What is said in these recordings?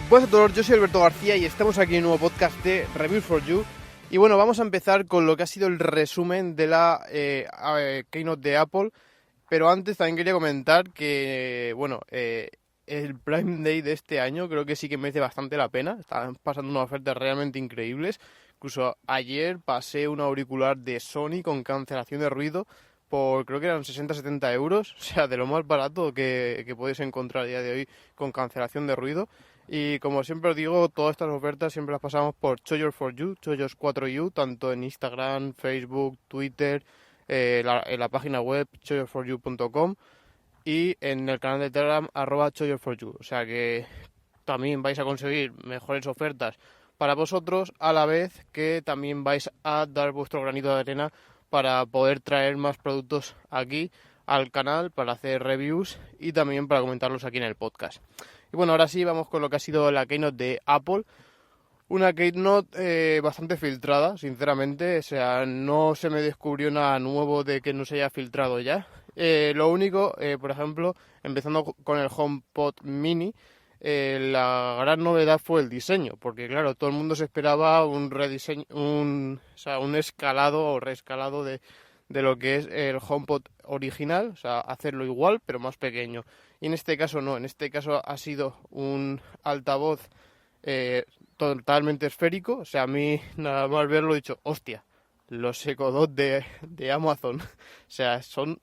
Buenas a todos, yo soy Alberto García y estamos aquí en un nuevo podcast de Reviews for You. Y bueno, vamos a empezar con lo que ha sido el resumen de la Keynote de Apple. Pero antes también quería comentar que, bueno, el Prime Day de este año creo que sí que merece bastante la pena. Están pasando unas ofertas realmente increíbles. Incluso ayer pasé un auricular de Sony con cancelación de ruido por, creo que eran 60-70 euros. O sea, de lo más barato que podéis encontrar a día de hoy con cancelación de ruido. Y como siempre os digo, todas estas ofertas siempre las pasamos por Choice4You, Choice4You, tanto en Instagram, Facebook, Twitter, en la página web choice4you.com y en el canal de Telegram @choice4you. O sea que también vais a conseguir mejores ofertas para vosotros, a la vez que también vais a dar vuestro granito de arena para poder traer más productos aquí al canal, para hacer reviews y también para comentarlos aquí en el podcast. Y bueno, ahora sí, vamos con lo que ha sido la Keynote de Apple. Una Keynote bastante filtrada, sinceramente. O sea, no se me descubrió nada nuevo de que no se haya filtrado ya. Lo único, por ejemplo, empezando con el HomePod Mini, la gran novedad fue el diseño. Porque claro, todo el mundo se esperaba un rediseño, un escalado o reescalado de lo que es el HomePod original. O sea, hacerlo igual, pero más pequeño. Y en este caso no, en este caso ha sido un altavoz totalmente esférico. O sea, a mí nada más verlo he dicho, hostia, los Echo Dot de Amazon. O sea, son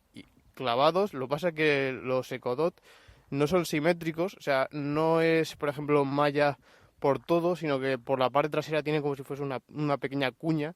clavados. Lo que pasa es que los Echo Dot no son simétricos. O sea, no es, por ejemplo, malla por todo, sino que por la parte trasera tiene como si fuese una pequeña cuña.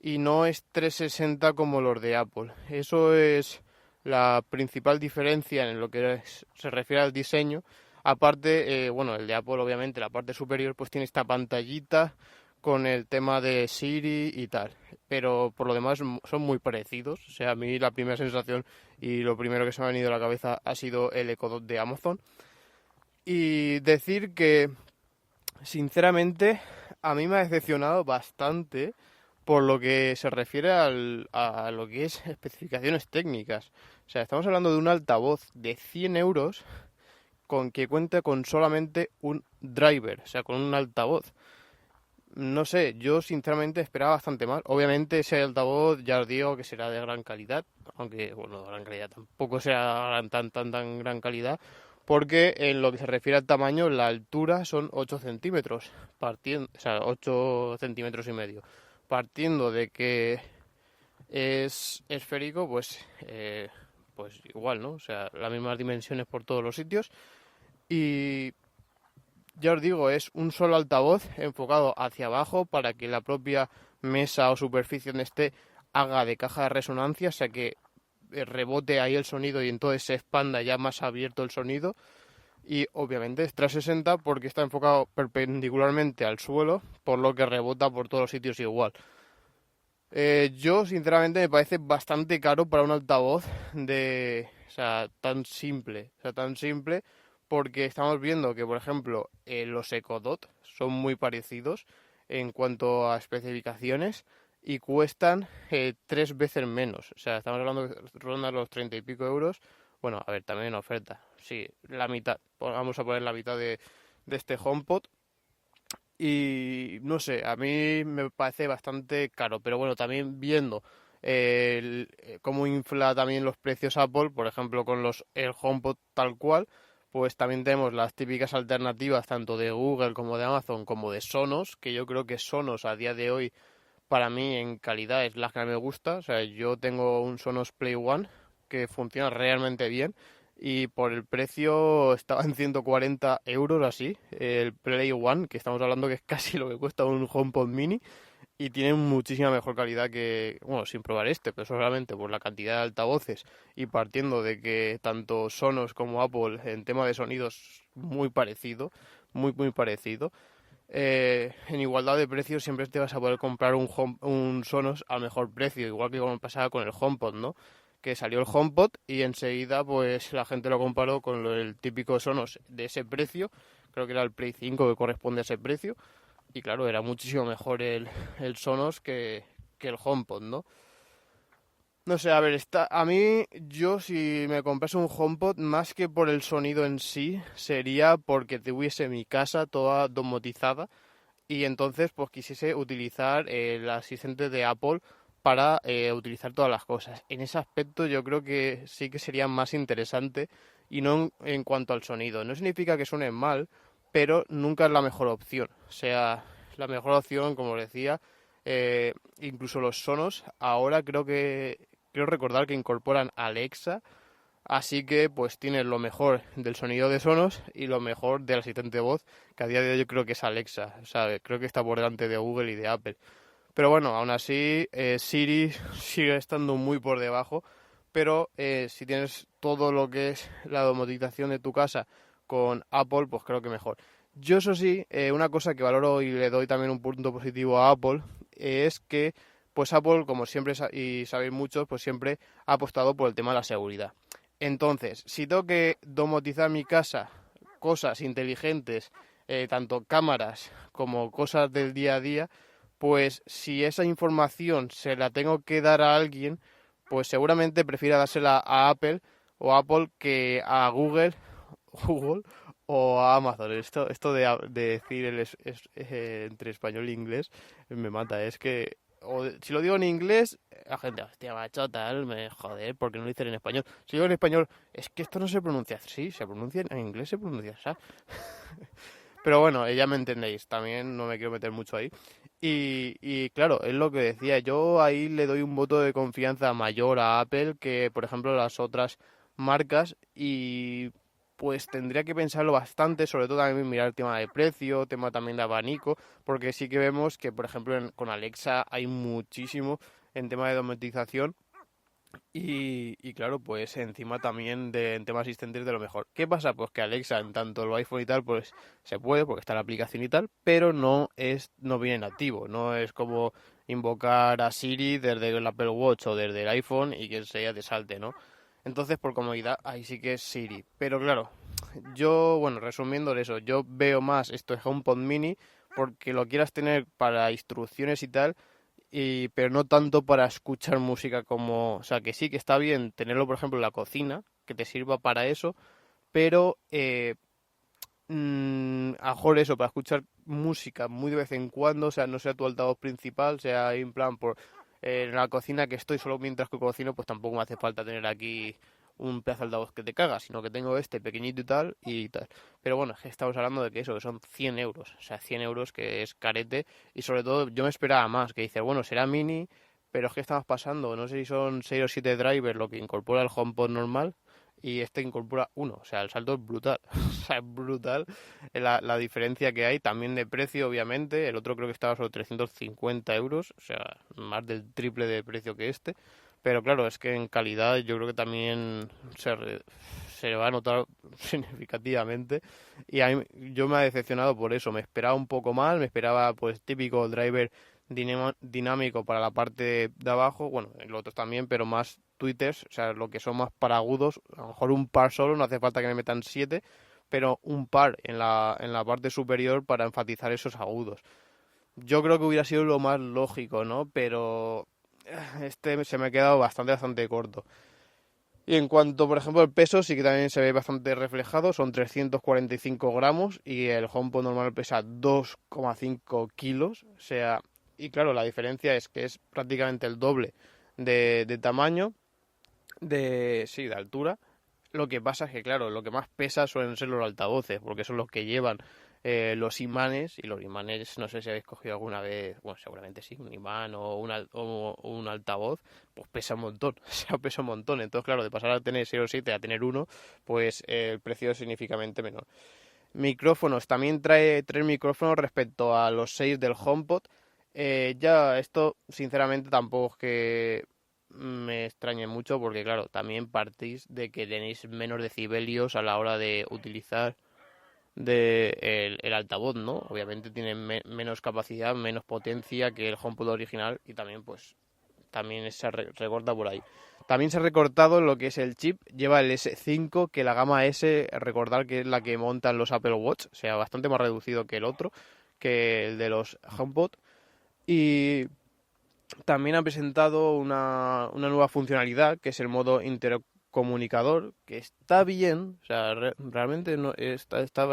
Y no es 360 como los de Apple. Eso es la principal diferencia en lo que se refiere al diseño. Aparte, bueno, el de Apple obviamente, la parte superior pues tiene esta pantallita con el tema de Siri y tal. Pero por lo demás son muy parecidos. O sea, a mí la primera sensación y lo primero que se me ha venido a la cabeza ha sido el Echo Dot de Amazon. Y decir que, sinceramente, a mí me ha decepcionado bastante por lo que se refiere a lo que es especificaciones técnicas. O sea, estamos hablando de un altavoz de 100 euros con que cuenta con solamente un driver, o sea, con un altavoz. No sé, yo sinceramente esperaba bastante más. Obviamente ese altavoz ya os digo que será de gran calidad, aunque, bueno, de gran calidad tampoco será tan gran calidad, porque en lo que se refiere al tamaño, la altura son 8 centímetros, partiendo, o sea, 8 centímetros y medio. Partiendo de que es esférico, pues igual, ¿no? O sea, las mismas dimensiones por todos los sitios. Y ya os digo, es un solo altavoz enfocado hacia abajo para que la propia mesa o superficie donde esté haga de caja de resonancia, o sea que rebote ahí el sonido y entonces se expanda ya más abierto el sonido. Y obviamente es 360 porque está enfocado perpendicularmente al suelo, por lo que rebota por todos los sitios igual. Yo sinceramente me parece bastante caro para un altavoz o sea, tan simple, porque estamos viendo que, por ejemplo, los Echo Dot son muy parecidos en cuanto a especificaciones y cuestan 3 veces menos. O sea, estamos hablando de rondan los 30 y pico euros. Bueno, a ver, también en oferta. Sí, la mitad. Vamos a poner la mitad de este HomePod. Y no sé, a mí me parece bastante caro, pero bueno, también viendo cómo infla también los precios Apple, por ejemplo, con el HomePod tal cual, pues también tenemos las típicas alternativas tanto de Google como de Amazon como de Sonos, que yo creo que Sonos a día de hoy para mí en calidad es la que me gusta. O sea, yo tengo un Sonos Play One que funciona realmente bien y por el precio estaba en 140 euros así, el Play One, que estamos hablando que es casi lo que cuesta un HomePod Mini y tiene muchísima mejor calidad que, bueno, sin probar este, pero solamente por la cantidad de altavoces y partiendo de que tanto Sonos como Apple en tema de sonidos muy parecido, muy parecido. En igualdad de precios siempre te vas a poder comprar un Sonos al mejor precio, igual que como pasaba con el HomePod, ¿no? Que salió el HomePod y enseguida pues la gente lo comparó con el típico Sonos de ese precio, creo que era el Play 5 que corresponde a ese precio, y claro, era muchísimo mejor el Sonos que el HomePod, ¿no? No sé, a ver, a mí, yo si me comprase un HomePod, más que por el sonido en sí, sería porque tuviese mi casa toda domotizada y entonces pues quisiese utilizar el asistente de Apple para utilizar todas las cosas. En ese aspecto yo creo que sí que sería más interesante y no en cuanto al sonido. No significa que suene mal, pero nunca es la mejor opción. O sea, la mejor opción, como os decía, incluso los Sonos, ahora creo recordar que incorporan Alexa. Así que pues tienes lo mejor del sonido de Sonos y lo mejor del asistente de voz, que a día de hoy yo creo que es Alexa. O sea, creo que está por delante de Google y de Apple. Pero bueno, aún así Siri sigue estando muy por debajo. Pero si tienes todo lo que es la domotización de tu casa con Apple, pues creo que mejor. Yo eso sí, una cosa que valoro y le doy también un punto positivo a Apple es que pues Apple, como siempre y sabéis muchos, pues siempre ha apostado por el tema de la seguridad. Entonces, si tengo que domotizar mi casa, cosas inteligentes, tanto cámaras como cosas del día a día, pues si esa información se la tengo que dar a alguien, pues seguramente prefiera dársela a Apple o Apple que a Google, Google o a Amazon. Esto de decir entre español e inglés me mata. Es que si lo digo en inglés, la gente, hostia, macho, tal, joder, porque no lo dicen en español. Si digo en español, es que esto no se pronuncia así, se pronuncia en inglés, se pronuncia así. Pero bueno, ya me entendéis, también no me quiero meter mucho ahí. Y claro, es lo que decía, yo ahí le doy un voto de confianza mayor a Apple que, por ejemplo, las otras marcas y pues tendría que pensarlo bastante, sobre todo también mirar el tema de precio, tema también de abanico, porque sí que vemos que, por ejemplo, con Alexa hay muchísimo en tema de domesticación y claro, pues encima también en temas asistentes de lo mejor. ¿Qué pasa? Pues que Alexa en tanto el iPhone y tal, pues se puede porque está la aplicación y tal, pero no viene nativo, no es como invocar a Siri desde el Apple Watch o desde el iPhone y que enseguida te salte, ¿no? Entonces, por comodidad, ahí sí que es Siri. Pero claro, bueno, resumiendo eso, yo veo más esto de HomePod Mini porque lo quieras tener para instrucciones y tal, pero no tanto para escuchar música como, o sea, que sí que está bien tenerlo, por ejemplo, en la cocina, que te sirva para eso, pero a lo mejor eso, para escuchar música muy de vez en cuando, o sea, no sea tu altavoz principal, sea en plan en la cocina que estoy solo mientras que cocino, pues tampoco me hace falta tener aquí un pedazo de altavoz que te caga, sino que tengo este pequeñito y tal. Pero bueno, estamos hablando de que eso, que son 100 euros, o sea, 100 euros que es carete, y sobre todo yo me esperaba más, que dice, bueno, será mini, pero es que estamos pasando, no sé si son 6 o 7 drivers lo que incorpora el HomePod normal, y este incorpora uno, o sea, el salto es brutal, o sea, es brutal la diferencia que hay, también de precio, obviamente, el otro creo que estaba sobre 350 euros, o sea, más del triple de precio que este, pero claro, es que en calidad yo creo que también se va a notar significativamente, y yo me he decepcionado por eso, me esperaba un poco más, me esperaba pues típico driver dinámico para la parte de abajo, bueno, el otro también, pero más tweeters, o sea, lo que son más para agudos, a lo mejor un par solo, no hace falta que me metan 7, pero un par en la parte superior para enfatizar esos agudos. Yo creo que hubiera sido lo más lógico, ¿no? Pero este se me ha quedado bastante corto. Y en cuanto, por ejemplo, al peso, sí que también se ve bastante reflejado, son 345 gramos y el HomePod normal pesa 2,5 kilos, o sea, y claro, la diferencia es que es prácticamente el doble de tamaño, sí, de altura. Lo que pasa es que, claro, lo que más pesa suelen ser los altavoces, porque son los que llevan los imanes, y los imanes, no sé si habéis cogido alguna vez, bueno, seguramente sí, un imán o un altavoz, pues pesa un montón, o sea, pesa un montón. Entonces, claro, de pasar a tener 0 o 7 a tener uno, pues el precio es significativamente menor. Micrófonos, también trae 3 micrófonos respecto a los 6 del HomePod. Ya esto, sinceramente, tampoco es que me extrañe mucho porque, claro, también partís de que tenéis menos decibelios a la hora de utilizar el altavoz, ¿no? Obviamente tiene menos capacidad, menos potencia que el HomePod original y también, pues, también se recorta por ahí. También se ha recortado lo que es el chip, lleva el S5, que la gama S, recordar que es la que montan los Apple Watch, o sea, bastante más reducido que el otro, que el de los HomePod. Y también ha presentado una nueva funcionalidad, que es el modo intercomunicador, que está bien, o sea, realmente no, está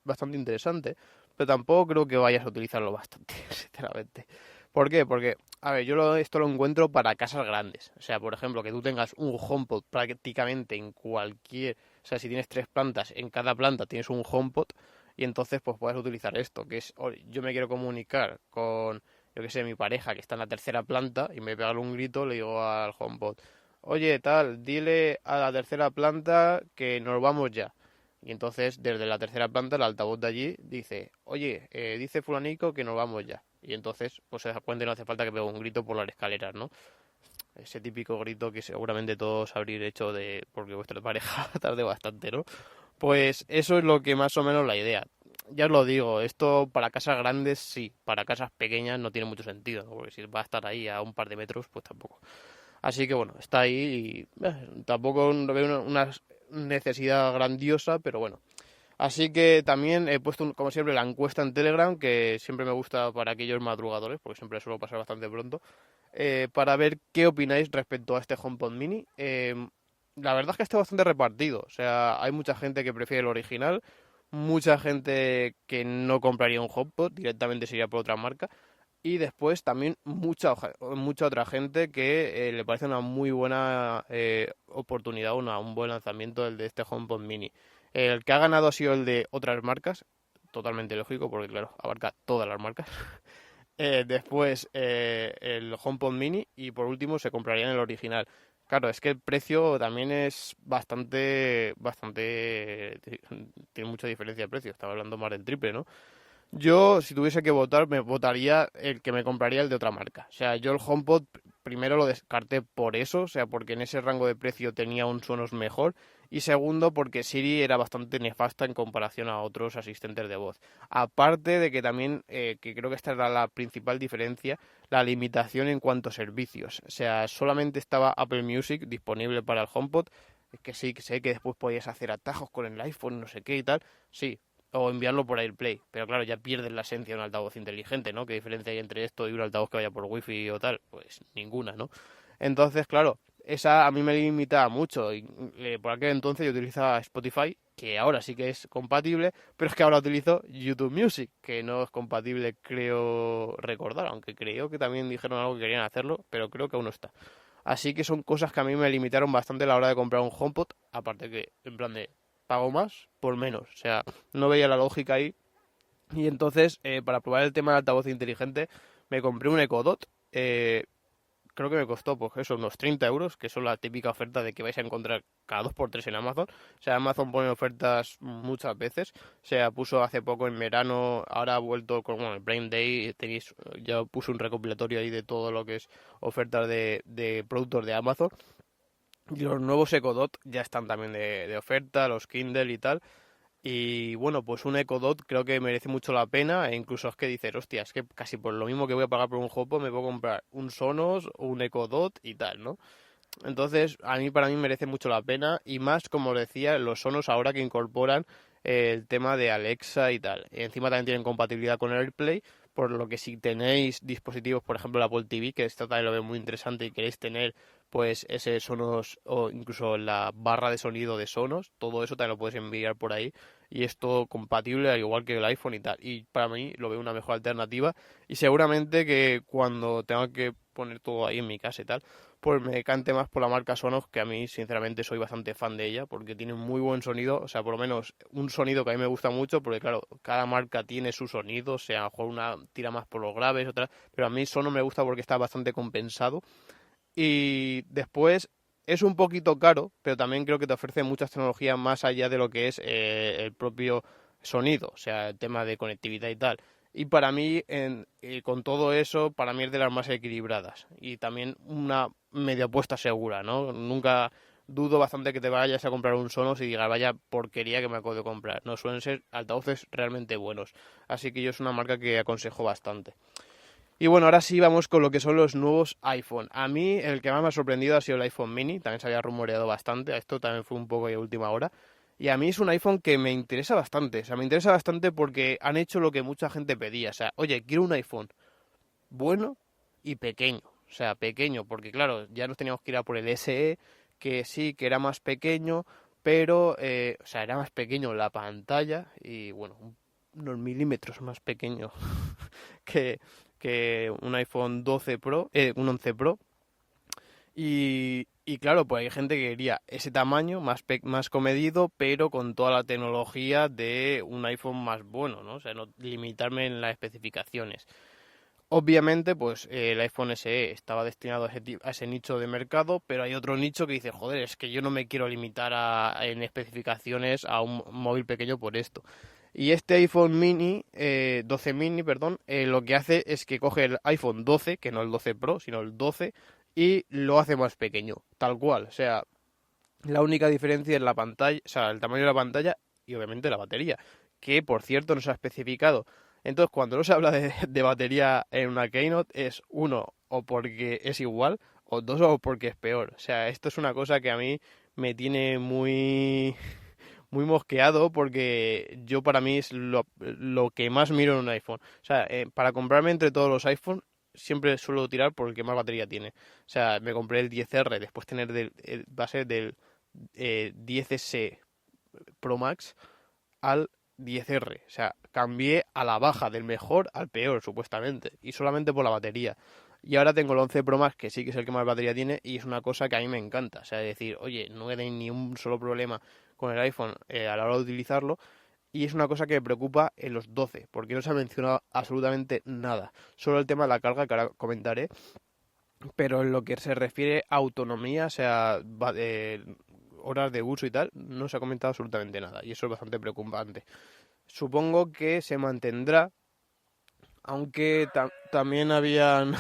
bastante interesante, pero tampoco creo que vayas a utilizarlo bastante, sinceramente. ¿Por qué? Porque, a ver, esto lo encuentro para casas grandes. O sea, por ejemplo, que tú tengas un HomePod prácticamente en cualquier... O sea, si tienes 3 plantas, en cada planta tienes un HomePod y entonces pues puedes utilizar esto, que es, oye, yo me quiero comunicar con, yo que sé, mi pareja que está en la tercera planta y me pega un grito, le digo al HomePod, oye, tal, dile a la tercera planta que nos vamos ya. Y entonces, desde la tercera planta, el altavoz de allí dice, oye, dice fulanico que nos vamos ya. Y entonces, pues se da cuenta y no hace falta que pegue un grito por las escaleras, ¿no? Ese típico grito que seguramente todos habréis hecho de porque vuestra pareja tarde bastante, ¿no? Pues eso es lo que más o menos la idea. Ya os lo digo, esto para casas grandes sí, para casas pequeñas no tiene mucho sentido, ¿no? Porque si va a estar ahí a un par de metros, pues tampoco. Así que bueno, está ahí y tampoco veo una necesidad grandiosa, pero bueno. Así que también he puesto, como siempre, la encuesta en Telegram, que siempre me gusta para aquellos madrugadores, porque siempre suelo pasar bastante pronto, para ver qué opináis respecto a este HomePod Mini. La verdad es que está bastante repartido, o sea, hay mucha gente que prefiere el original, mucha gente que no compraría un HomePod, directamente sería por otra marca, y después también mucha otra gente que le parece una muy buena oportunidad, un buen lanzamiento el de este HomePod Mini. El que ha ganado ha sido el de otras marcas, totalmente lógico, porque claro, abarca todas las marcas. Después el HomePod Mini y por último se comprarían el original. Claro, es que el precio también es bastante, tiene mucha diferencia de precio, estaba hablando más del triple, ¿no? Yo, si tuviese que votar, me votaría el que me compraría el de otra marca. O sea, yo el HomePod primero lo descarté por eso, o sea, porque en ese rango de precio tenía un Sonos mejor. Y segundo, porque Siri era bastante nefasta en comparación a otros asistentes de voz. Aparte de que también, que creo que esta era la principal diferencia, la limitación en cuanto a servicios. O sea, solamente estaba Apple Music disponible para el HomePod. Es que sí, que sé que después podías hacer atajos con el iPhone, no sé qué y tal. Sí, o enviarlo por AirPlay. Pero claro, ya pierdes la esencia de un altavoz inteligente, ¿no? ¿Qué diferencia hay entre esto y un altavoz que vaya por Wi-Fi o tal? Pues ninguna, ¿no? Entonces, claro, esa a mí me limitaba mucho. Y, por aquel entonces yo utilizaba Spotify, que ahora sí que es compatible, pero es que ahora utilizo YouTube Music, que no es compatible, creo recordar, aunque creo que también dijeron algo que querían hacerlo, pero creo que aún no está. Así que son cosas que a mí me limitaron bastante a la hora de comprar un HomePod, aparte que, en plan de, pago más por menos. O sea, no veía la lógica ahí. Y entonces, para probar el tema del altavoz inteligente, me compré un Echo Dot. Creo que me costó, pues eso, unos 30 euros, que son la típica oferta de que vais a encontrar cada 2 por 3 en Amazon. O sea, Amazon pone ofertas muchas veces. O sea, puso hace poco en verano, ahora ha vuelto con bueno, el Prime Day. Tenéis, ya puse un recopilatorio ahí de todo lo que es ofertas de productos de Amazon. Y los nuevos Echo Dot ya están también de oferta, los Kindle y tal. Y bueno, pues un Echo Dot creo que merece mucho la pena. E incluso es que dices, hostia, es que casi por lo mismo que voy a pagar por un HomePod me puedo comprar un Sonos o un Echo Dot y tal, ¿no? Entonces, para mí merece mucho la pena. Y más, como decía, los Sonos ahora que incorporan el tema de Alexa y tal. Encima también tienen compatibilidad con AirPlay, por lo que si tenéis dispositivos, por ejemplo, la Apple TV, que esto también lo veo muy interesante y queréis tener pues ese Sonos o incluso la barra de sonido de Sonos, todo eso también lo puedes enviar por ahí y es todo compatible al igual que el iPhone y tal. Y para mí lo veo una mejor alternativa y seguramente que cuando tenga que poner todo ahí en mi casa y tal, pues me cante más por la marca Sonos, que a mí sinceramente soy bastante fan de ella, porque tiene muy buen sonido, o sea, por lo menos un sonido que a mí me gusta mucho, porque claro, cada marca tiene su sonido, o sea, a lo mejor una tira más por los graves, otra, pero a mí Sonos me gusta porque está bastante compensado. Y después es un poquito caro, pero también creo que te ofrece muchas tecnologías más allá de lo que es el propio sonido, o sea, el tema de conectividad y tal. Y para mí, con todo eso, para mí es de las más equilibradas. Y también una media apuesta segura, ¿no? Nunca dudo bastante que te vayas a comprar un Sonos y digas, vaya porquería que me acabo de comprar. No, suelen ser altavoces realmente buenos. Así que yo es una marca que aconsejo bastante. Y bueno, ahora sí vamos con lo que son los nuevos iPhone. A mí el que más me ha sorprendido ha sido el iPhone mini, también se había rumoreado bastante, esto también fue un poco de última hora. Y a mí es un iPhone que me interesa bastante, o sea, me interesa bastante porque han hecho lo que mucha gente pedía, o sea, oye, quiero un iPhone bueno y pequeño. sea, pequeño, porque claro, ya nos teníamos que ir a por el SE, que sí, que era más pequeño, pero, o sea, era más pequeño la pantalla y, bueno, unos milímetros más pequeño que, que un iPhone 12 Pro, un 11 Pro. Y claro, pues hay gente que quería ese tamaño más comedido, pero con toda la tecnología de un iPhone más bueno, ¿no? O sea, no limitarme en las especificaciones. Obviamente, pues el iPhone SE estaba destinado a ese nicho de mercado, pero hay otro nicho que dice, joder, es que yo no me quiero limitar en especificaciones a un móvil pequeño por esto. Y este iPhone mini, 12 mini, perdón, lo que hace es que coge el iPhone 12, que no el 12 Pro, sino el 12, y lo hace más pequeño, tal cual. O sea, la única diferencia es la pantalla, o sea, el tamaño de la pantalla y obviamente la batería, que por cierto no se ha especificado. Entonces, cuando no se habla de batería en una Keynote, es uno, o porque es igual, o dos, o porque es peor. O sea, esto es una cosa que a mí me tiene muy mosqueado porque yo para mí es lo que más miro en un iPhone. O sea, para comprarme entre todos los iPhones siempre suelo tirar por el que más batería tiene. O sea, me compré el 10R, después tener va a ser del 10S Pro Max al 10R. O sea, cambié a la baja, del mejor al peor, supuestamente. Y solamente por la batería. Y ahora tengo el 11 Pro Max, que sí que es el que más batería tiene, y es una cosa que a mí me encanta. O sea, decir, oye, no hay ni un solo problema con el iPhone a la hora de utilizarlo. Y es una cosa que me preocupa en los 12, porque no se ha mencionado absolutamente nada. Solo el tema de la carga, que ahora comentaré. Pero en lo que se refiere a autonomía, o sea, horas de uso y tal, no se ha comentado absolutamente nada. Y eso es bastante preocupante. Supongo que se mantendrá, aunque también habían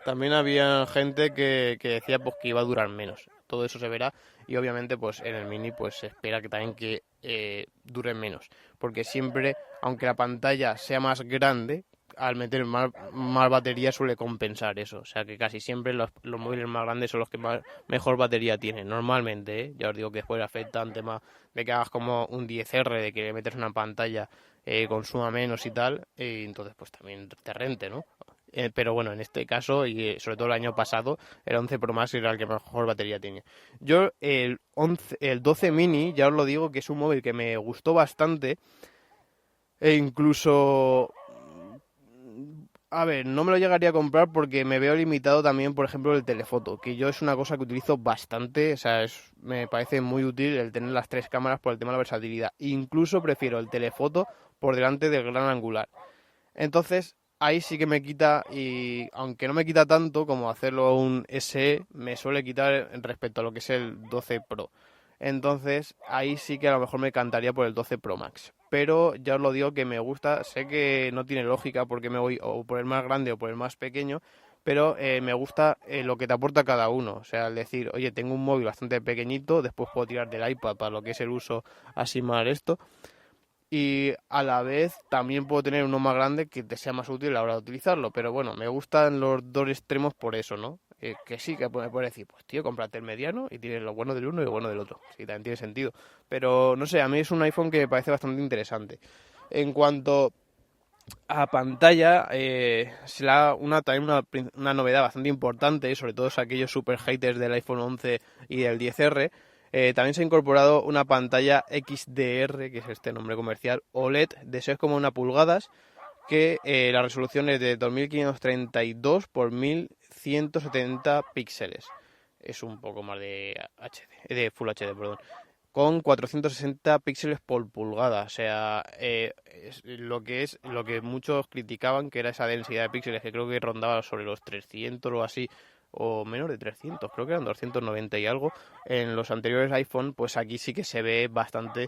también había gente que decía pues que iba a durar menos. Todo eso se verá y obviamente pues en el mini pues se espera que también que dure menos, porque siempre, aunque la pantalla sea más grande, al meter más batería suele compensar eso. O sea que casi siempre los móviles más grandes son los que mejor batería tienen, normalmente, ¿eh? Ya os digo que después afecta un tema de que hagas como un 10R, de que le metes una pantalla consuma menos y tal, y entonces pues también te rente, ¿no? Pero bueno, en este caso, y sobre todo el año pasado, el 11 Pro Max era el que mejor batería tiene. Yo el 12 mini, ya os lo digo, que es un móvil que me gustó bastante, e incluso, a ver, no me lo llegaría a comprar porque me veo limitado también, por ejemplo, el telefoto, que yo es una cosa que utilizo bastante, o sea, me parece muy útil el tener las tres cámaras por el tema de la versatilidad. Incluso prefiero el telefoto por delante del gran angular. Entonces, ahí sí que me quita, y aunque no me quita tanto como hacerlo un SE, me suele quitar respecto a lo que es el 12 Pro. Entonces, ahí sí que a lo mejor me cantaría por el 12 Pro Max. Pero ya os lo digo que me gusta, sé que no tiene lógica porque me voy o por el más grande o por el más pequeño, pero me gusta lo que te aporta cada uno. O sea, el decir, oye, tengo un móvil bastante pequeñito, después puedo tirar del iPad para lo que es el uso así más esto, y a la vez también puedo tener uno más grande que te sea más útil a la hora de utilizarlo. Pero bueno, me gustan los dos extremos por eso, ¿no? Que sí, que me puede decir, pues tío, cómprate el mediano y tienes lo bueno del uno y lo bueno del otro. Sí, también tiene sentido. Pero no sé, a mí es un iPhone que me parece bastante interesante. En cuanto a pantalla, será una novedad bastante importante, sobre todo aquellos super haters del iPhone 11 y del 10R. También se ha incorporado una pantalla XDR, que es este nombre comercial, OLED de 6,1 pulgadas, que la resolución es de 2532 por 1170 píxeles. Es un poco más de de Full HD, perdón, con 460 píxeles por pulgada. O sea, es lo que muchos criticaban, que era esa densidad de píxeles, que creo que rondaba sobre los 300 o así, o menos de 300, creo que eran 290 y algo. En los anteriores iPhone, pues aquí sí que se ve bastante,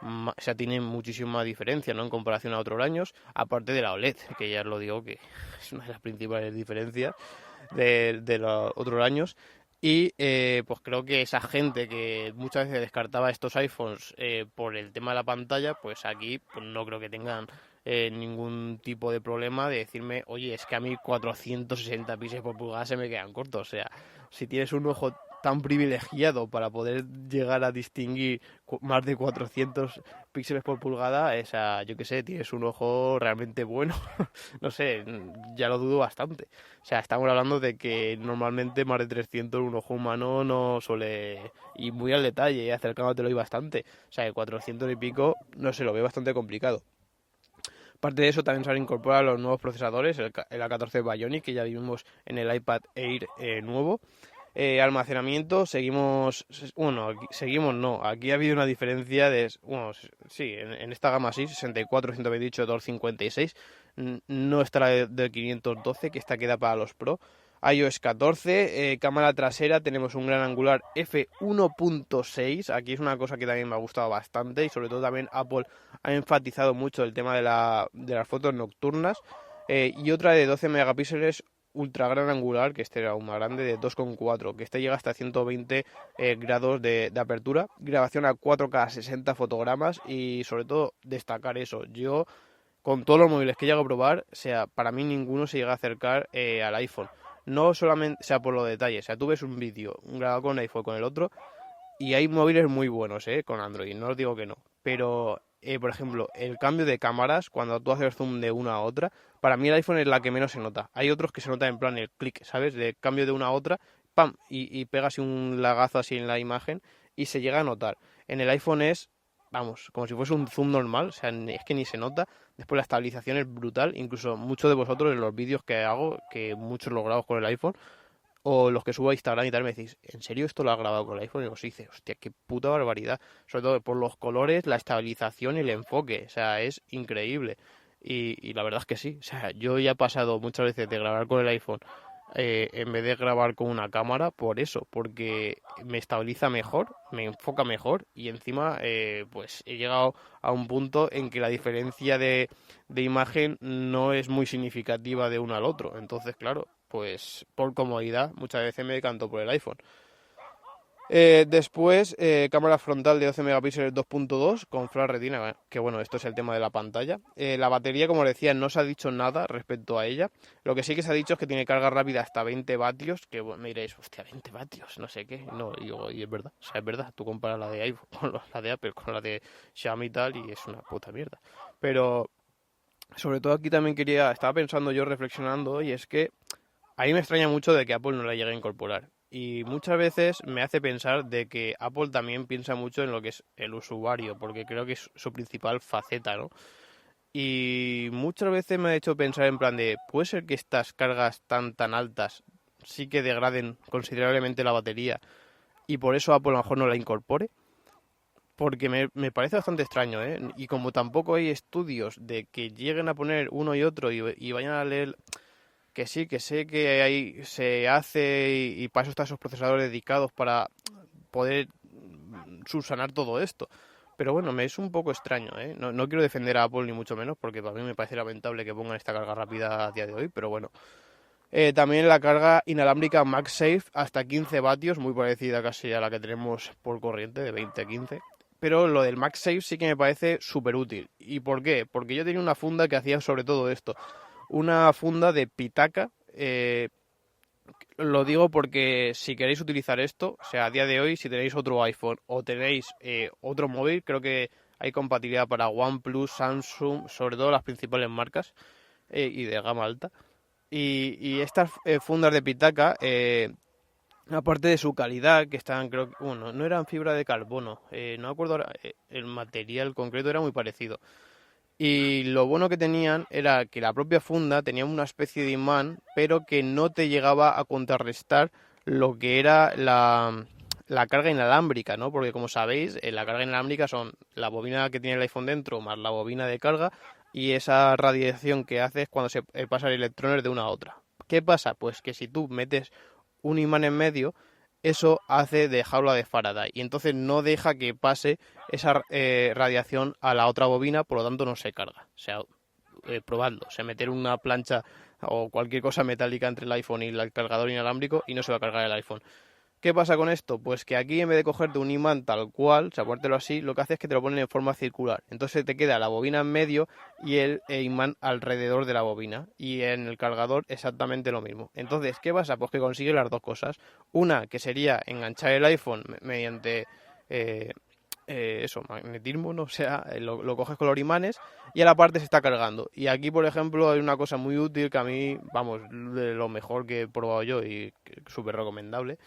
o sea, tiene muchísima diferencia, ¿no? En comparación a otros años, aparte de la OLED, que ya os lo digo que es una de las principales diferencias de los otros años. Y pues creo que esa gente que muchas veces descartaba estos iPhones por el tema de la pantalla, pues aquí pues no creo que tengan ningún tipo de problema de decirme, oye, es que a mí 460 píxeles por pulgada se me quedan cortos. O sea, si tienes un ojo tan privilegiado para poder llegar a distinguir más de 400 píxeles por pulgada, o sea, yo qué sé, tienes un ojo realmente bueno. No sé, ya lo dudo bastante. O sea, estamos hablando de que normalmente más de 300 un ojo humano no suele ir muy al detalle, y acercándotelo y bastante. O sea, que 400 y pico, no sé, lo veo bastante complicado. Aparte de eso, también se han incorporado los nuevos procesadores, el A14 Bionic, que ya vimos en el iPad Air nuevo. Almacenamiento, seguimos no, aquí ha habido una diferencia de, bueno, sí, en esta gama sí, 64, 128, 256, no está la del 512, que esta queda para los Pro. iOS 14, cámara trasera, tenemos un gran angular f1.6, aquí es una cosa que también me ha gustado bastante, y sobre todo también Apple ha enfatizado mucho el tema de las fotos nocturnas, y otra de 12 megapíxeles ultra gran angular, que este era aún más grande, de 2,4, que este llega hasta 120 grados de apertura, grabación a 4K 60 fotogramas, y sobre todo destacar eso, yo con todos los móviles que llego a probar, o sea, para mí ninguno se llega a acercar al iPhone, no solamente sea por los detalles, o sea, tú ves un vídeo grabado con un iPhone con el otro, y hay móviles muy buenos, con Android, no os digo que no. Pero, por ejemplo, el cambio de cámaras, cuando tú haces zoom de una a otra, para mí el iPhone es la que menos se nota. Hay otros que se nota en plan el clic, ¿sabes? De cambio de una a otra, ¡pam! Y pegas un lagazo así en la imagen y se llega a notar. En el iPhone es, vamos, como si fuese un zoom normal, o sea, es que ni se nota. Después la estabilización es brutal, incluso muchos de vosotros en los vídeos que hago, que muchos los grabo con el iPhone, o los que subo a Instagram y tal, me decís, ¿en serio esto lo has grabado con el iPhone? Y os dice, hostia, qué puta barbaridad. Sobre todo por los colores, la estabilización y el enfoque. O sea, es increíble. Y la verdad es que sí. O sea, yo ya he pasado muchas veces de grabar con el iPhone en vez de grabar con una cámara por eso. Porque me estabiliza mejor, me enfoca mejor y encima pues he llegado a un punto en que la diferencia de imagen no es muy significativa de uno al otro. Entonces, claro, pues por comodidad muchas veces me decanto por el iPhone. Después, cámara frontal de 12 megapíxeles 2.2 con Flash Retina, que bueno, esto es el tema de la pantalla. La batería, como decía, no se ha dicho nada respecto a ella. Lo que sí que se ha dicho es que tiene carga rápida hasta 20 vatios, que bueno, me diréis, hostia, 20 vatios, no sé qué. No, y es verdad, o sea, es verdad. Tú comparas la de iPhone con la de Apple, con la de Xiaomi y tal, y es una puta mierda. Pero, sobre todo aquí también estaba pensando yo, reflexionando, y es que a mí me extraña mucho de que Apple no la llegue a incorporar. Y muchas veces me hace pensar de que Apple también piensa mucho en lo que es el usuario, porque creo que es su principal faceta, ¿no? Y muchas veces me ha hecho pensar en plan de, ¿puede ser que estas cargas tan altas sí que degraden considerablemente la batería y por eso Apple a lo mejor no la incorpore? Porque me parece bastante extraño, ¿eh? Y como tampoco hay estudios de que lleguen a poner uno y otro y vayan a leer que sí, que sé que ahí se hace y para eso están esos procesadores dedicados para poder subsanar todo esto. Pero bueno, me es un poco extraño, ¿eh? No quiero defender a Apple ni mucho menos, porque para mí me parece lamentable que pongan esta carga rápida a día de hoy, pero bueno. También la carga inalámbrica MagSafe hasta 15 vatios, muy parecida casi a la que tenemos por corriente, de 20 a 15. Pero lo del MagSafe sí que me parece súper útil. ¿Y por qué? Porque yo tenía una funda que hacía sobre todo esto. Una funda de pitaca. Lo digo porque si queréis utilizar esto, o sea, a día de hoy, si tenéis otro iPhone o tenéis otro móvil, creo que hay compatibilidad para OnePlus, Samsung, sobre todo las principales marcas y de gama alta. Y estas fundas de pitaca, aparte de su calidad, que están, creo que, bueno, no eran fibra de carbono, no me acuerdo ahora, el material concreto era muy parecido. Y lo bueno que tenían era que la propia funda tenía una especie de imán, pero que no te llegaba a contrarrestar lo que era la carga inalámbrica, ¿no? Porque como sabéis, la carga inalámbrica son la bobina que tiene el iPhone dentro más la bobina de carga y esa radiación que hace es cuando se pasan electrones de una a otra. ¿Qué pasa? Pues que si tú metes un imán en medio, eso hace de jaula de Faraday y entonces no deja que pase esa radiación a la otra bobina, por lo tanto no se carga. O sea, probadlo, o sea, meter una plancha o cualquier cosa metálica entre el iPhone y el cargador inalámbrico y no se va a cargar el iPhone. ¿Qué pasa con esto? Pues que aquí en vez de cogerte un imán tal cual, o sea, ponértelo así, lo que hace es que te lo ponen en forma circular. Entonces te queda la bobina en medio y el imán alrededor de la bobina. Y en el cargador exactamente lo mismo. Entonces, ¿qué pasa? Pues que consigue las dos cosas. Una, que sería enganchar el iPhone mediante... eso, magnetismo, ¿no? O sea, lo coges con los imanes y a la parte se está cargando. Y aquí, por ejemplo, hay una cosa muy útil que a mí, vamos, de lo mejor que he probado yo y súper recomendable,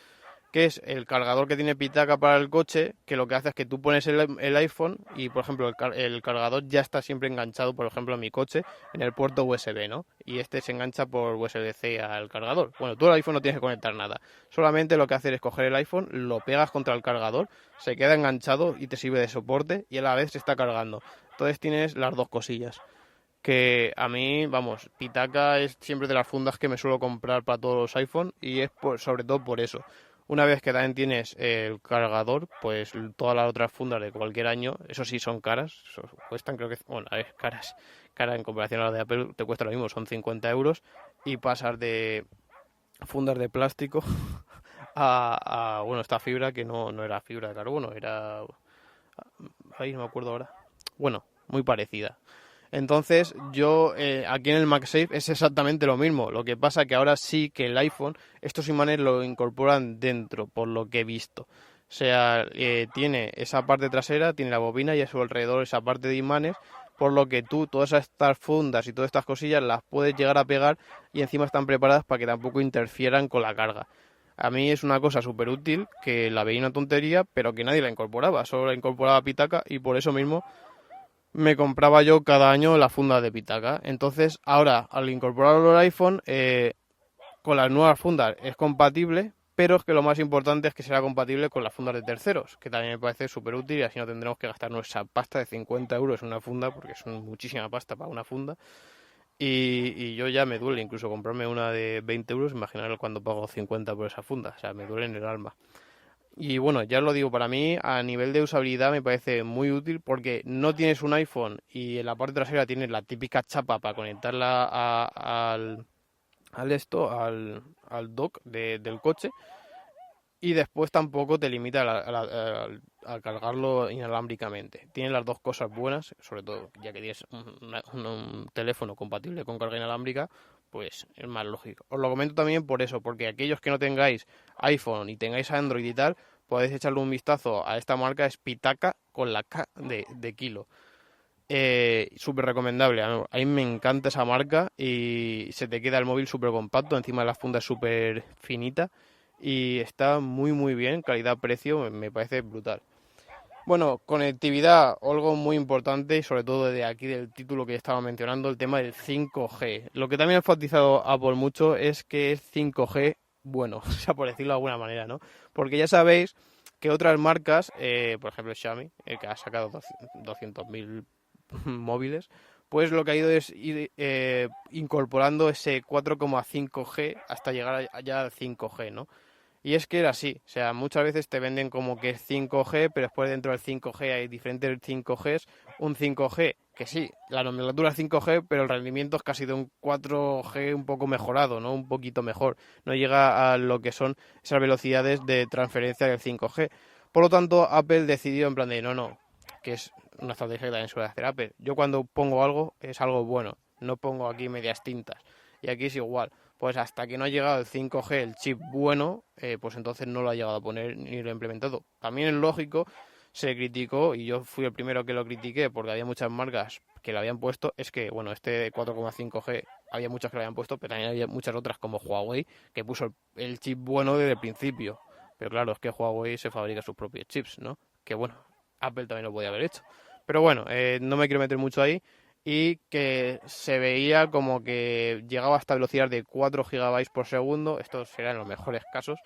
que es el cargador que tiene Pitaka para el coche, que lo que hace es que tú pones el iPhone y, por ejemplo, el cargador ya está siempre enganchado, por ejemplo, en mi coche, en el puerto USB, ¿no? Y este se engancha por USB-C al cargador. Bueno, tú el iPhone no tienes que conectar nada. Solamente lo que haces es coger el iPhone, lo pegas contra el cargador, se queda enganchado y te sirve de soporte y a la vez se está cargando. Entonces tienes las dos cosillas. Que a mí, vamos, Pitaka es siempre de las fundas que me suelo comprar para todos los iPhone y es sobre todo por eso. Una vez que también tienes el cargador, pues todas las otras fundas de cualquier año, eso sí son caras, cuestan creo que, bueno, a ver, caras en comparación a las de Apple, te cuesta lo mismo, son 50 euros y pasas de fundas de plástico bueno, esta fibra que no era fibra de carbono, era, ahí no me acuerdo ahora, bueno, muy parecida. Entonces, yo aquí en el MagSafe es exactamente lo mismo. Lo que pasa que ahora sí que el iPhone, estos imanes lo incorporan dentro, por lo que he visto. O sea, tiene esa parte trasera, tiene la bobina y a su alrededor esa parte de imanes, por lo que tú todas estas fundas y todas estas cosillas las puedes llegar a pegar y encima están preparadas para que tampoco interfieran con la carga. A mí es una cosa súper útil que la veía una tontería, pero que nadie la incorporaba. Solo la incorporaba Pitaka y por eso mismo me compraba yo cada año la funda de Pitaka. Entonces, ahora, al incorporarlo al iPhone, con las nuevas fundas es compatible, pero es que lo más importante es que será compatible con las fundas de terceros, que también me parece súper útil y así no tendremos que gastar nuestra pasta de 50 euros en una funda, porque es muchísima pasta para una funda. Y yo ya me duele incluso comprarme una de 20 euros, imaginar cuando pago 50 por esa funda, o sea, me duele en el alma. Y bueno, ya os lo digo, para mí a nivel de usabilidad me parece muy útil porque no tienes un iPhone y en la parte trasera tienes la típica chapa para conectarla al dock del coche y después tampoco te limita a cargarlo inalámbricamente. Tiene las dos cosas buenas, sobre todo ya que tienes un teléfono compatible con carga inalámbrica, pues es más lógico. Os lo comento también por eso, porque aquellos que no tengáis iPhone y tengáis Android y tal, podéis echarle un vistazo a esta marca, es Pitaka con la K de kilo. Súper recomendable, a mí me encanta esa marca y se te queda el móvil súper compacto, encima la funda es súper finita y está muy muy bien, calidad-precio, me parece brutal. Bueno, conectividad, algo muy importante y sobre todo de aquí del título que estaba mencionando, el tema del 5G. Lo que también ha enfatizado Apple mucho es que es 5G bueno, o sea, por decirlo de alguna manera, ¿no? Porque ya sabéis que otras marcas, por ejemplo Xiaomi, que ha sacado 200.000 móviles, pues lo que ha ido es ir incorporando ese 4,5G hasta llegar ya al 5G, ¿no? Y es que era así, o sea, muchas veces te venden como que es 5G, pero después dentro del 5G hay diferentes 5Gs, un 5G, que sí, la nomenclatura es 5G, pero el rendimiento es casi de un 4G un poco mejorado, ¿no? Un poquito mejor, no llega a lo que son esas velocidades de transferencia del 5G. Por lo tanto, Apple decidió en plan de, no, que es una estrategia que también suele hacer Apple. Yo cuando pongo algo, es algo bueno, no pongo aquí medias tintas, y aquí es igual. Pues hasta que no ha llegado el 5G, el chip bueno, pues entonces no lo ha llegado a poner ni lo ha implementado. También es lógico, se criticó, y yo fui el primero que lo critiqué, porque había muchas marcas que lo habían puesto, es que, bueno, este 4,5G había muchas que lo habían puesto, pero también había muchas otras como Huawei, que puso el chip bueno desde el principio. Pero claro, es que Huawei se fabrica sus propios chips, ¿no? Que bueno, Apple también lo podía haber hecho. Pero bueno, no me quiero meter mucho ahí y que se veía como que llegaba hasta velocidades de 4 gigabytes por segundo, estos serán los mejores casos,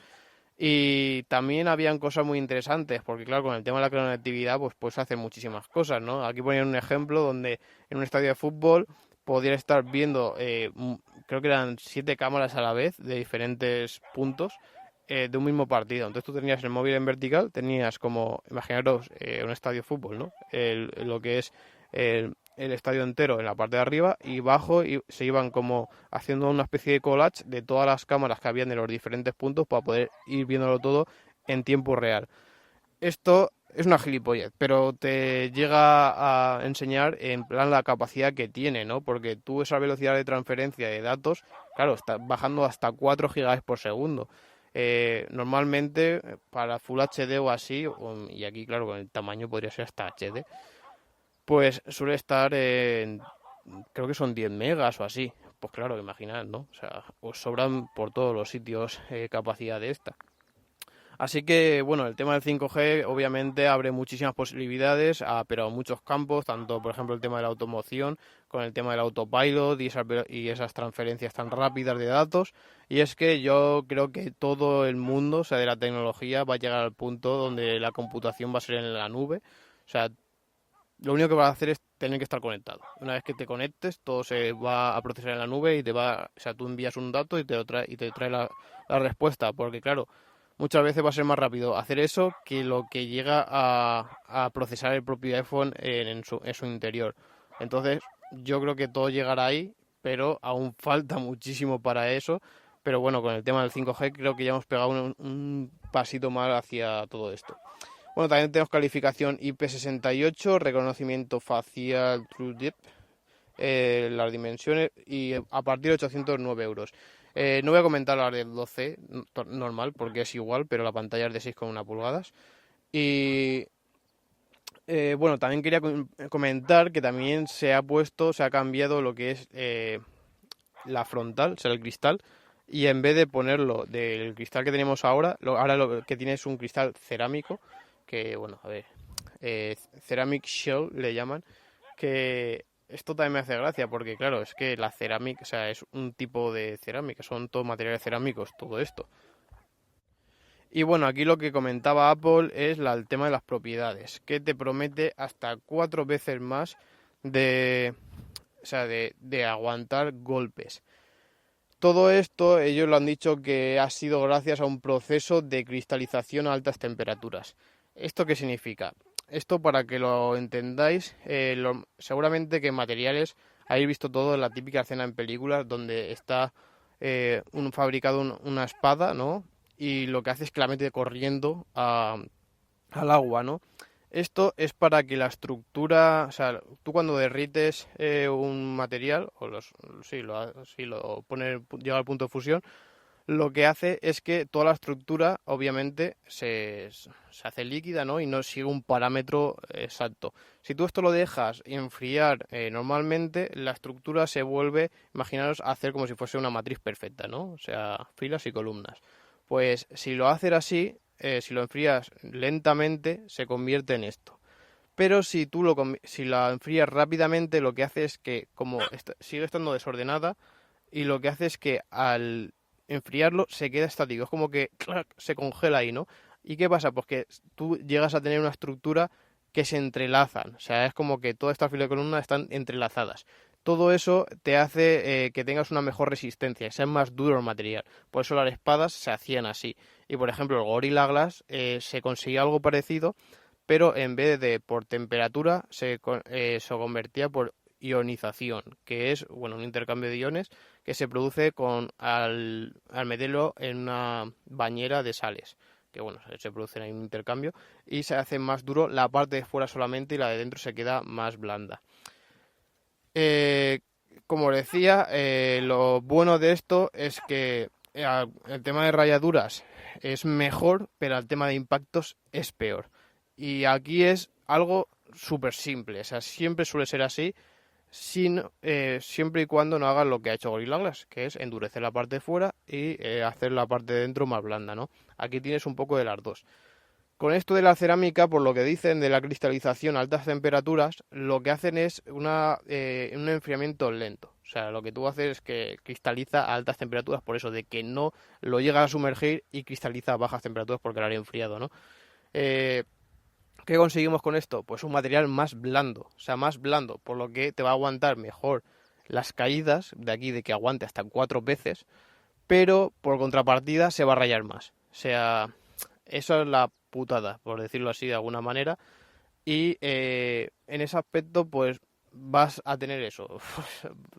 y también habían cosas muy interesantes, porque claro, con el tema de la conectividad, pues puedes hacer muchísimas cosas, ¿no? Aquí ponían un ejemplo donde en un estadio de fútbol podías estar viendo, creo que eran 7 cámaras a la vez de diferentes puntos de un mismo partido. Entonces tú tenías el móvil en vertical, tenías como, imaginaros, un estadio de fútbol, ¿no? Lo que es el estadio entero en la parte de arriba y abajo y se iban como haciendo una especie de collage de todas las cámaras que habían de los diferentes puntos para poder ir viéndolo todo en tiempo real. Esto es una gilipollez, pero te llega a enseñar en plan la capacidad que tiene, ¿no? Porque tú esa velocidad de transferencia de datos, claro, está bajando hasta 4 gigabytes por segundo. Normalmente para Full HD o así, y aquí claro con el tamaño podría ser hasta HD, pues suele estar en, creo que son 10 megas o así. Pues claro, imaginad, ¿no? O sea, os sobran por todos los sitios capacidad de esta. Así que, bueno, el tema del 5G obviamente abre muchísimas posibilidades, pero a muchos campos, tanto por ejemplo el tema de la automoción, con el tema del autopilot y esas transferencias tan rápidas de datos. Y es que yo creo que todo el mundo, o sea, de la tecnología, va a llegar al punto donde la computación va a ser en la nube. O sea, lo único que va a hacer es tener que estar conectado. Una vez que te conectes, todo se va a procesar en la nube y o sea, tú envías un dato y te trae la respuesta, porque claro, muchas veces va a ser más rápido hacer eso que lo que llega a procesar el propio iPhone en su interior. Entonces, yo creo que todo llegará ahí, pero aún falta muchísimo para eso. Pero bueno, con el tema del 5G creo que ya hemos pegado un pasito más hacia todo esto. Bueno, también tenemos calificación IP68, reconocimiento facial True Depth, las dimensiones y a partir de 809 euros. No voy a comentar la del 12 normal porque es igual, pero la pantalla es de 6,1 pulgadas. Y bueno, también quería comentar que también se ha cambiado lo que es la frontal, o sea, el cristal. Y en vez de ponerlo del cristal que tenemos ahora, ahora lo que tiene es un cristal cerámico, que bueno, a ver, ceramic shell le llaman, que esto también me hace gracia porque claro, es que la cerámica, o sea, es un tipo de cerámica, son todos materiales cerámicos, todo esto. Y bueno, aquí lo que comentaba Apple es el tema de las propiedades, que te promete hasta 4 veces más de, o sea, de aguantar golpes. Todo esto ellos lo han dicho que ha sido gracias a un proceso de cristalización a altas temperaturas. ¿Esto qué significa? Esto para que lo entendáis, seguramente que en materiales habéis visto todo en la típica escena en películas donde está fabricado una espada, ¿no? Y lo que hace es que la mete corriendo al agua, ¿no? Esto es para que la estructura, o sea, tú cuando derrites un material, si lo pones, llega al punto de fusión, lo que hace es que toda la estructura, obviamente, se hace líquida, ¿no? Y no sigue un parámetro exacto. Si tú esto lo dejas enfriar normalmente, la estructura se vuelve, imaginaros, a hacer como si fuese una matriz perfecta, ¿no? O sea, filas y columnas. Pues si lo haces así, si lo enfrías lentamente, se convierte en esto. Pero si la enfrías rápidamente, lo que hace es que, como sigue estando desordenada, y lo que hace es que al enfriarlo se queda estático. Es como que ¡clac!, se congela ahí, ¿no? ¿Y qué pasa? Pues que tú llegas a tener una estructura que se entrelazan. O sea, es como que todas estas filas de columnas están entrelazadas. Todo eso te hace que tengas una mejor resistencia, que sea más duro el material. Por eso las espadas se hacían así. Y por ejemplo, el Gorilla Glass se conseguía algo parecido, pero en vez de por temperatura se convertía por ionización, que es bueno un intercambio de iones que se produce al meterlo en una bañera de sales, que bueno, se produce ahí un intercambio y se hace más duro la parte de fuera solamente y la de dentro se queda más blanda. Como decía, lo bueno de esto es que el tema de rayaduras es mejor, pero el tema de impactos es peor. Y aquí es algo súper simple, o sea, siempre suele ser así, siempre y cuando no hagas lo que ha hecho Gorilla Glass, que es endurecer la parte de fuera y hacer la parte de dentro más blanda, ¿no? Aquí tienes un poco de las dos. Con esto de la cerámica, por lo que dicen de la cristalización a altas temperaturas, lo que hacen es un enfriamiento lento. O sea, lo que tú haces es que cristaliza a altas temperaturas, por eso de que no lo llegas a sumergir y cristaliza a bajas temperaturas porque lo haría enfriado, ¿no? ¿Qué conseguimos con esto? Pues un material más blando, o sea, más blando, por lo que te va a aguantar mejor las caídas, de aquí de que aguante hasta 4 veces, pero por contrapartida se va a rayar más. O sea, eso es la putada, por decirlo así de alguna manera. Y en ese aspecto, pues vas a tener eso.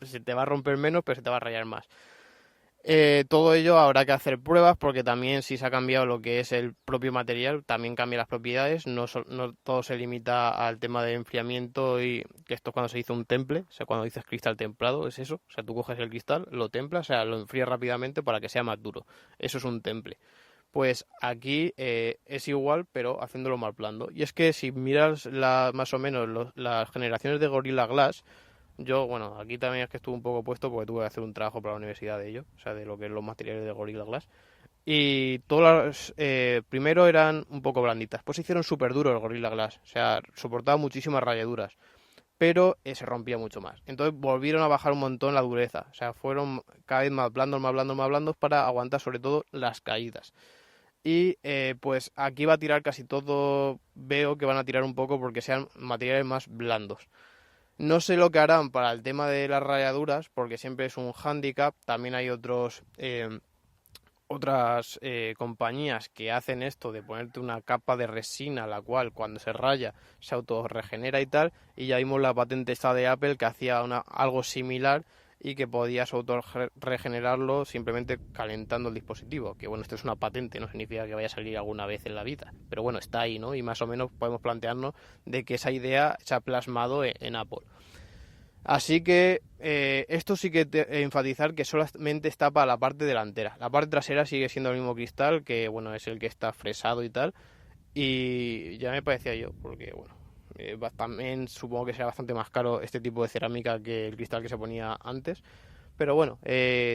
Se te va a romper menos, pero se te va a rayar más. Todo ello habrá que hacer pruebas porque también si se ha cambiado lo que es el propio material, también cambia las propiedades, no todo se limita al tema de enfriamiento y que esto es cuando se hizo un temple, o sea, cuando dices cristal templado es eso, o sea, tú coges el cristal, lo templas, o sea, lo enfrías rápidamente para que sea más duro, eso es un temple. Pues aquí es igual, pero haciéndolo más blando. Y es que si miras más o menos las generaciones de Gorilla Glass, yo, bueno, aquí también es que estuve un poco puesto porque tuve que hacer un trabajo para la universidad de ello, o sea, de lo que es los materiales de Gorilla Glass. Y todas primero eran un poco blanditas, pues se hicieron súper duros el Gorilla Glass, o sea, soportaba muchísimas rayaduras, pero se rompía mucho más. Entonces volvieron a bajar un montón la dureza, o sea, fueron cada vez más blandos, más blandos, más blandos para aguantar sobre todo las caídas. Y pues aquí va a tirar casi todo, veo que van a tirar un poco porque sean materiales más blandos. No sé lo que harán para el tema de las rayaduras, porque siempre es un hándicap. También hay otras compañías que hacen esto de ponerte una capa de resina, la cual cuando se raya se autorregenera y tal. Y ya vimos la patente esta de Apple que hacía algo similar y que podías autorregenerarlo simplemente calentando el dispositivo. Que bueno, esto es una patente, no significa que vaya a salir alguna vez en la vida. Pero bueno, está ahí, ¿no? Y más o menos podemos plantearnos de que esa idea se ha plasmado en Apple. Así que esto sí que enfatizar que solamente está para la parte delantera. La parte trasera sigue siendo el mismo cristal, que bueno, es el que está fresado y tal. Y ya me parecía yo, porque bueno, también supongo que será bastante más caro este tipo de cerámica que el cristal que se ponía antes. Pero bueno,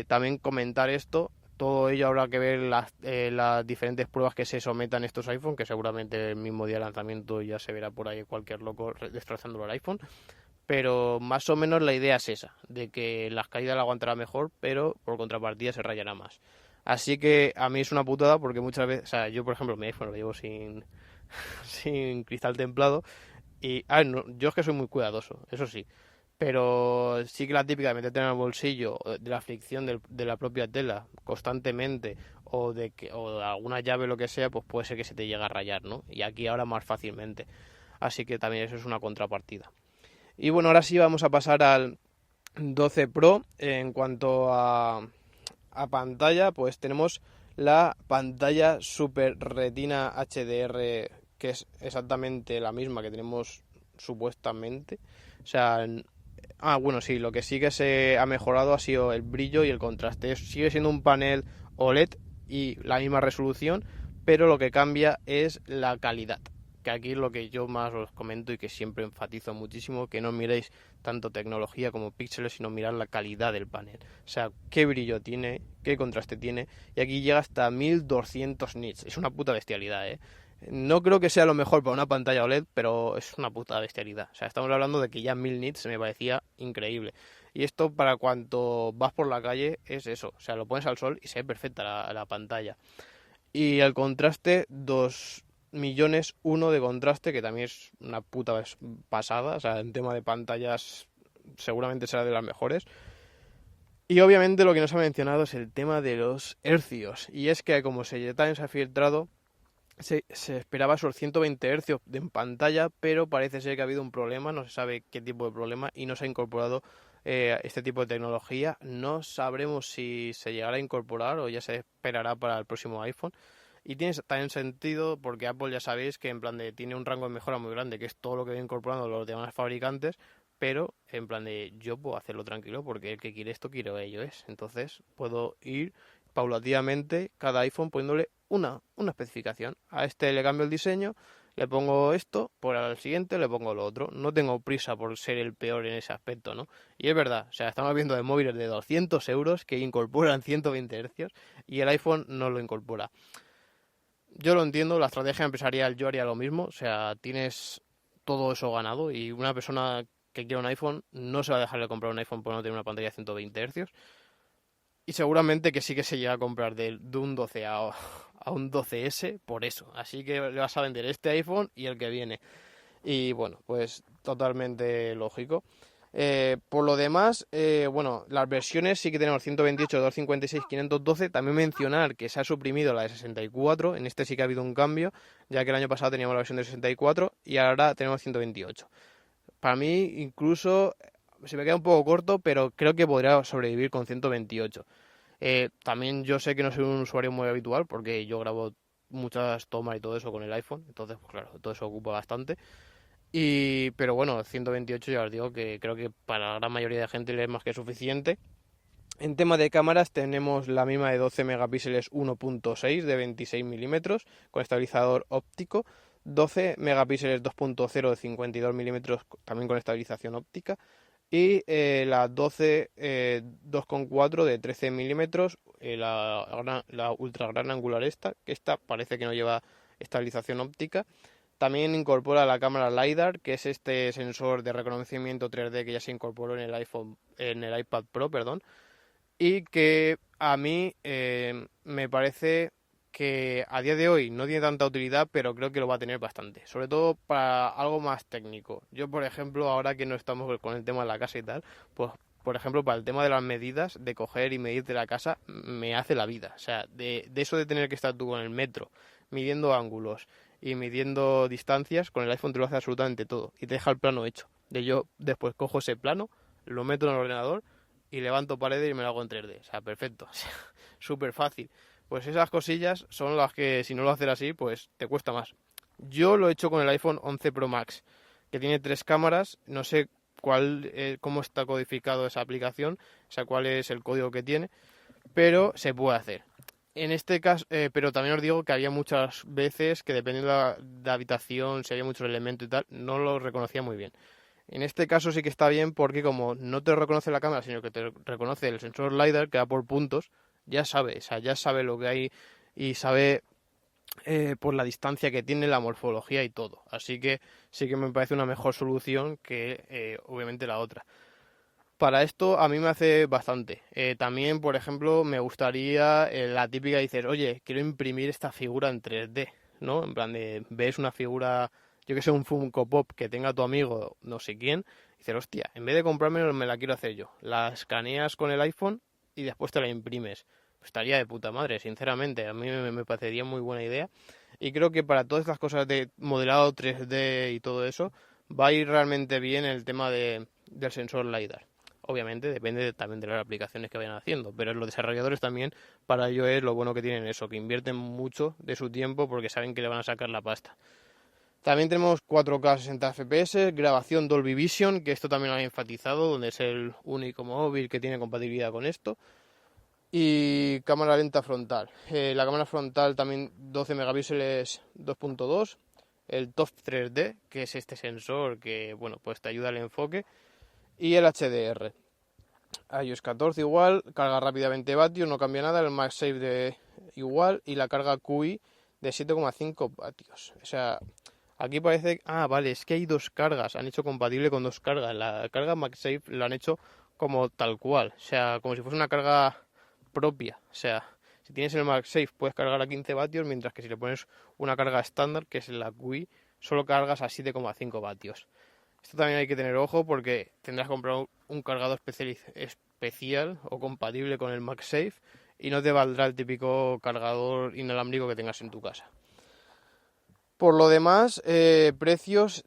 también comentar esto. Todo ello habrá que ver las diferentes pruebas que se sometan estos iPhone, que seguramente el mismo día de lanzamiento ya se verá por ahí cualquier loco destrozándolo el iPhone. Pero más o menos la idea es esa, de que las caídas la aguantará mejor, pero por contrapartida se rayará más. Así que a mí es una putada porque muchas veces, o sea, yo por ejemplo mi iPhone lo llevo sin, sin cristal templado y, no, yo es que soy muy cuidadoso, eso sí, pero sí que la típica de meterte en el bolsillo, de la fricción de la propia tela constantemente o de alguna llave o lo que sea, pues puede ser que se te llegue a rayar, ¿no? Y aquí ahora más fácilmente. Así que también eso es una contrapartida. Y bueno, ahora sí vamos a pasar al 12 Pro. En cuanto a pantalla, pues tenemos la pantalla Super Retina HDR, que es exactamente la misma que tenemos supuestamente. O sea, bueno, sí, lo que sí que se ha mejorado ha sido el brillo y el contraste. Sigue siendo un panel OLED y la misma resolución, pero lo que cambia es la calidad, que aquí es lo que yo más os comento y que siempre enfatizo muchísimo, que no miréis tanto tecnología como píxeles, sino mirar la calidad del panel. O sea, qué brillo tiene, qué contraste tiene, y aquí llega hasta 1200 nits. Es una puta bestialidad, ¿eh? No creo que sea lo mejor para una pantalla OLED, pero es una puta bestialidad. O sea, estamos hablando de que ya 1000 nits me parecía increíble. Y esto para cuanto vas por la calle es eso. O sea, lo pones al sol y se ve perfecta la pantalla. Y el contraste, 2.000.001 de contraste, que también es una puta pasada. O sea, en tema de pantallas seguramente será de las mejores. Y obviamente lo que nos ha mencionado es el tema de los hercios. Y es que como también se ha filtrado, se esperaba esos 120 hercios en pantalla, pero parece ser que ha habido un problema, no se sabe qué tipo de problema y no se ha incorporado este tipo de tecnología. No sabremos si se llegará a incorporar o ya se esperará para el próximo iPhone. Y tiene también sentido porque Apple ya sabéis que en plan de tiene un rango de mejora muy grande, que es todo lo que vienen incorporando los demás fabricantes, pero en plan de yo puedo hacerlo tranquilo porque el que quiere esto quiere ello es. Entonces puedo ir paulatinamente cada iPhone poniéndole una especificación. A este le cambio el diseño, le pongo esto, por al siguiente le pongo lo otro. No tengo prisa por ser el peor en ese aspecto, ¿no? Y es verdad, o sea, estamos viendo de móviles de 200 euros que incorporan 120 hercios y el iPhone no lo incorpora. Yo lo entiendo, la estrategia empresarial yo haría lo mismo, o sea, tienes todo eso ganado y una persona que quiera un iPhone no se va a dejar de comprar un iPhone por no tener una pantalla de 120 hercios. Y seguramente que sí que se llega a comprar de un 12 a un 12S por eso. Así que le vas a vender este iPhone y el que viene. Y bueno, pues totalmente lógico. Por lo demás, bueno, las versiones sí que tenemos 128, 256, 512. También mencionar que se ha suprimido la de 64. En este sí que ha habido un cambio, ya que el año pasado teníamos la versión de 64 y ahora tenemos 128. para mí incluso se me queda un poco corto, pero creo que podría sobrevivir con 128. También yo sé que no soy un usuario muy habitual porque yo grabo muchas tomas y todo eso con el iPhone, entonces pues claro, todo eso ocupa bastante. Pero bueno, 128 ya os digo que creo que para la gran mayoría de gente le es más que suficiente. En tema de cámaras tenemos la misma de 12 megapíxeles 1.6 de 26 milímetros con estabilizador óptico, 12 megapíxeles 2.0 de 52 milímetros también con estabilización óptica y la 12 2.4 de 13 milímetros, la ultra gran angular que esta parece que no lleva estabilización óptica. También incorpora la cámara LiDAR, que es este sensor de reconocimiento 3D que ya se incorporó en el iPad Pro, perdón, y que a mí me parece que a día de hoy no tiene tanta utilidad, pero creo que lo va a tener bastante, sobre todo para algo más técnico. Yo, por ejemplo, ahora que no estamos con el tema de la casa y tal, pues, por ejemplo, para el tema de las medidas, de coger y medirte la casa, me hace la vida. O sea, de eso de tener que estar tú con el metro, midiendo ángulos y midiendo distancias, con el iPhone te lo hace absolutamente todo y te deja el plano hecho. Yo después cojo ese plano, lo meto en el ordenador y levanto paredes y me lo hago en 3D. O sea, perfecto. O sea, súper fácil. Pues esas cosillas son las que, si no lo haces así, pues te cuesta más. Yo lo he hecho con el iPhone 11 Pro Max, que tiene 3 cámaras. No sé cómo está codificado esa aplicación, o sea, cuál es el código que tiene, pero se puede hacer. En este caso, pero también os digo que había muchas veces que dependiendo de la habitación, si había muchos elementos y tal, no lo reconocía muy bien. En este caso sí que está bien porque como no te reconoce la cámara, sino que te reconoce el sensor LiDAR, que da por puntos, ya sabe, o sea, ya sabe lo que hay y sabe por la distancia que tiene, la morfología y todo. Así que sí que me parece una mejor solución que obviamente la otra. Para esto a mí me hace bastante. También, por ejemplo, me gustaría la típica dices, oye, quiero imprimir esta figura en 3D, ¿no? En plan de, ves una figura, yo que sé, un Funko Pop que tenga tu amigo no sé quién, y dices, hostia, en vez de comprármela me la quiero hacer yo. La escaneas con el iPhone y después te la imprimes. Pues estaría de puta madre, sinceramente. A mí me parecería muy buena idea. Y creo que para todas estas cosas de modelado 3D y todo eso, va a ir realmente bien el tema del sensor LiDAR. Obviamente depende también de las aplicaciones que vayan haciendo, pero los desarrolladores también, para ello es lo bueno que tienen eso, que invierten mucho de su tiempo porque saben que le van a sacar la pasta. También tenemos 4K 60 FPS, grabación Dolby Vision, que esto también lo han enfatizado, donde es el único móvil que tiene compatibilidad con esto. Y cámara lenta frontal. La cámara frontal también 12 megapíxeles 2.2, el TOF 3D, que es este sensor que, bueno, pues te ayuda al enfoque, y el HDR. iOS 14 igual, carga rápida 20 vatios, no cambia nada, el MagSafe de igual y la carga QI de 7,5 vatios. O sea, aquí parece... Ah, vale, es que hay dos cargas, han hecho compatible con dos cargas. La carga MagSafe la han hecho como tal cual, o sea, como si fuese una carga propia. O sea, si tienes el MagSafe puedes cargar a 15 vatios, mientras que si le pones una carga estándar, que es la QI, solo cargas a 7,5 vatios. Esto también hay que tener ojo porque tendrás que comprar un cargador especial o compatible con el MagSafe y no te valdrá el típico cargador inalámbrico que tengas en tu casa. Por lo demás, precios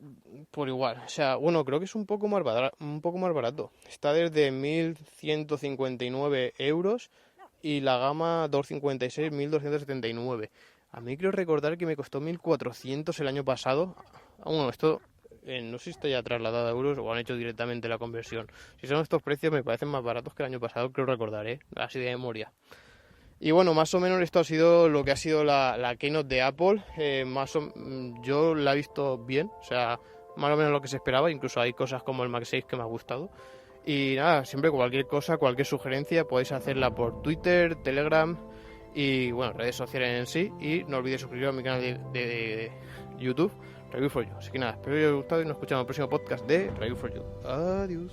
por igual. O sea, bueno, creo que es un poco más barato. Está desde 1.159 euros y la gama 256, 1.279. A mí creo recordar que me costó 1.400 el año pasado. Bueno, esto... no sé si está ya trasladado a euros o han hecho directamente la conversión. Si son estos precios me parecen más baratos que el año pasado, creo recordar, así de memoria. Y bueno, más o menos esto ha sido lo que ha sido la Keynote de Apple. Yo la he visto bien, o sea, más o menos lo que se esperaba. Incluso hay cosas como el MagSafe que me ha gustado. Y nada, siempre cualquier cosa, cualquier sugerencia podéis hacerla por Twitter, Telegram y bueno, redes sociales en sí. Y no olvidéis suscribiros a mi canal de YouTube, Review for You. Así que nada, espero que os haya gustado y nos escuchamos en el próximo podcast de Review for You. Adiós.